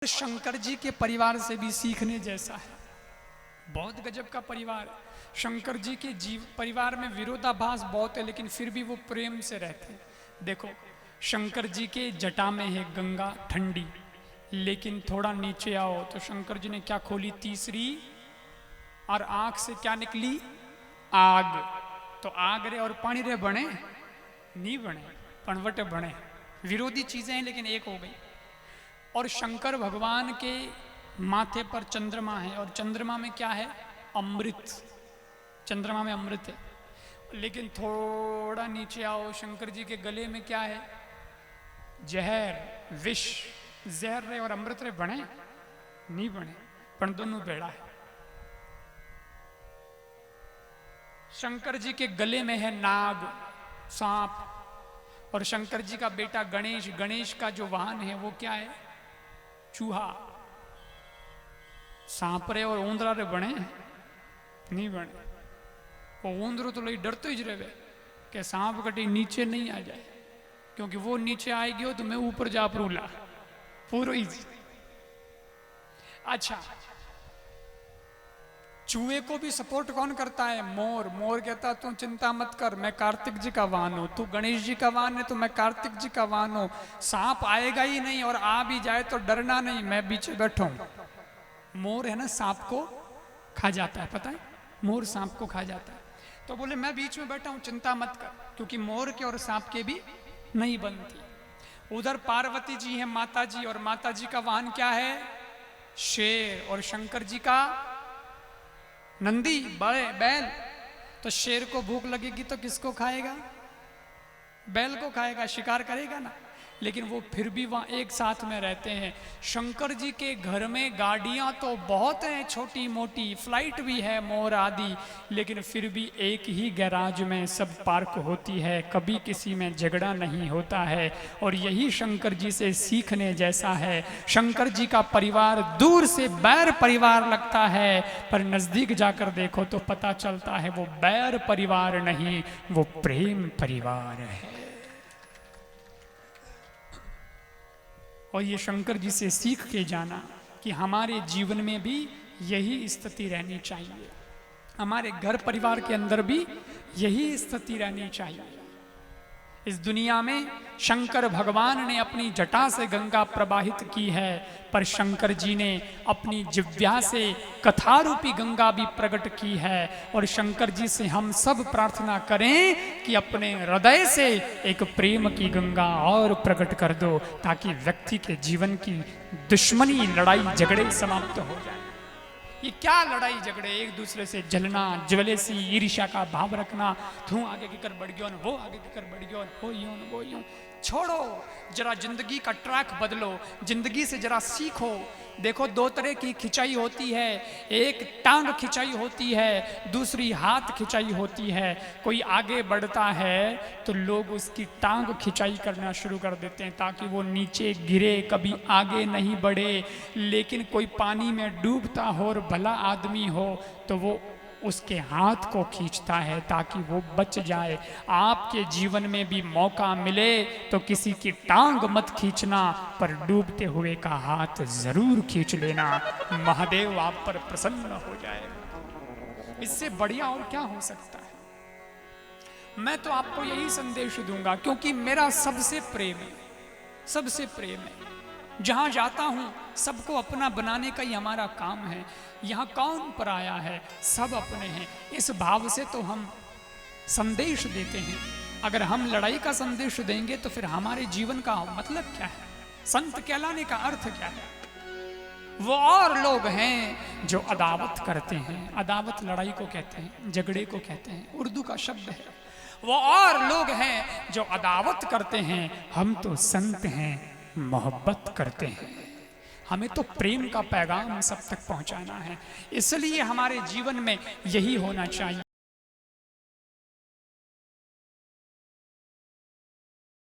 शंकर जी के परिवार से भी सीखने जैसा है। बहुत गजब का परिवार है। शंकर जी के परिवार में विरोधाभास बहुत है, लेकिन फिर भी वो प्रेम से रहते हैं। देखो, शंकर जी के जटा में है गंगा ठंडी, लेकिन थोड़ा नीचे आओ तो शंकर जी ने क्या खोली, तीसरी, और आंख से क्या निकली, आग। तो आग रे और पानी रे बने नहीं बने, पणवट बने। विरोधी चीजें हैं लेकिन एक हो गई। और शंकर भगवान के माथे पर चंद्रमा है, और चंद्रमा में क्या है, अमृत। चंद्रमा में अमृत है। लेकिन थोड़ा नीचे आओ, शंकर जी के गले में क्या है, जहर, विष। जहर रे और अमृत रे बने नहीं बने, पर दोनों बेड़ा है। शंकर जी के गले में है नाग, सांप। और शंकर जी का बेटा गणेश, गणेश का जो वाहन है वो क्या है, चूहा। सांप रे और ऊंदरा रे बने नहीं बने। वो ऊंदरो तो लई डरतो ही रहे कि सांप कटी नीचे नहीं आ जाए, क्योंकि वो नीचे आएगी हो तो मैं ऊपर जा परूला पूरा ही। अच्छा, चूहे को भी सपोर्ट कौन करता है, मोर। मोर कहता तू चिंता मत कर, मैं कार्तिक जी का वाहन हूं। तू गणेश जी का वाहन है तो मैं कार्तिक जी का वाहन हूं। सांप आएगा ही नहीं, और आ भी जाए तो डरना नहीं, मैं बीच बैठा हूं। मोर है ना, सांप को खा जाता है, पता है, मोर सांप को खा जाता है। तो बोले मैं बीच में बैठा हूं, चिंता मत कर, क्योंकि मोर के और सांप के भी नहीं बनती। उधर पार्वती जी है माता जी, और माता जी का वाहन क्या है, शेर। और शंकर जी का नंदी, बड़े बैल। तो शेर को भूख लगेगी तो किसको खाएगा, बैल को खाएगा, शिकार करेगा ना। लेकिन वो फिर भी वहाँ एक साथ में रहते हैं। शंकर जी के घर में गाड़ियाँ तो बहुत हैं, छोटी मोटी, फ्लाइट भी है, मोर आदि, लेकिन फिर भी एक ही गैराज में सब पार्क होती है, कभी किसी में झगड़ा नहीं होता है। और यही शंकर जी से सीखने जैसा है। शंकर जी का परिवार दूर से बैर परिवार लगता है, पर नज़दीक जाकर देखो तो पता चलता है वो बैर परिवार नहीं, वो प्रेम परिवार है। और ये शंकर जी से सीख के जाना कि हमारे जीवन में भी यही स्थिति रहनी चाहिए, हमारे घर परिवार के अंदर भी यही स्थिति रहनी चाहिए। इस दुनिया में शंकर भगवान ने अपनी जटा से गंगा प्रवाहित की है, पर शंकर जी ने अपनी जिह्वा से कथा रूपी गंगा भी प्रकट की है। और शंकर जी से हम सब प्रार्थना करें कि अपने हृदय से एक प्रेम की गंगा और प्रकट कर दो, ताकि व्यक्ति के जीवन की दुश्मनी, लड़ाई झगड़े समाप्त हो जाए। ये क्या लड़ाई झगड़े, एक दूसरे से जलना, ज्वेलेसी, ईर्ष्या का भाव रखना, तू आगे की कर बढ़ गयो, वो आगे की कर बढ़ गयो, वो यूं। छोड़ो, जरा जिंदगी का ट्रैक बदलो, जिंदगी से जरा सीखो। देखो, दो तरह की खिंचाई होती है, एक टांग खिंचाई होती है, दूसरी हाथ खिंचाई होती है। कोई आगे बढ़ता है तो लोग उसकी टांग खिंचाई करना शुरू कर देते हैं ताकि वो नीचे गिरे, कभी आगे नहीं बढ़े। लेकिन कोई पानी में डूबता हो और भला आदमी हो तो वो उसके हाथ को खींचता है ताकि वो बच जाए। आपके जीवन में भी मौका मिले तो किसी की टांग मत खींचना, पर डूबते हुए का हाथ जरूर खींच लेना। महादेव आप पर प्रसन्न हो जाएगा। इससे बढ़िया और क्या हो सकता है। मैं तो आपको यही संदेश दूंगा, क्योंकि मेरा सबसे प्रेम है, सबसे प्रेम है। जहां जाता हूं सबको अपना बनाने का ही हमारा काम है। यहाँ कौन पराया है, सब अपने हैं। इस भाव से तो हम संदेश देते हैं। अगर हम लड़ाई का संदेश देंगे तो फिर हमारे जीवन का मतलब क्या है, संत कहलाने का अर्थ क्या है। वो और लोग हैं जो अदावत करते हैं, अदावत लड़ाई को कहते हैं, झगड़े को कहते हैं, उर्दू का शब्द है। वो और लोग हैं जो अदावत करते हैं, हम तो संत हैं, मोहब्बत करते हैं। हमें तो प्रेम का पैगाम सब तक पहुंचाना है, इसलिए हमारे जीवन में यही होना चाहिए।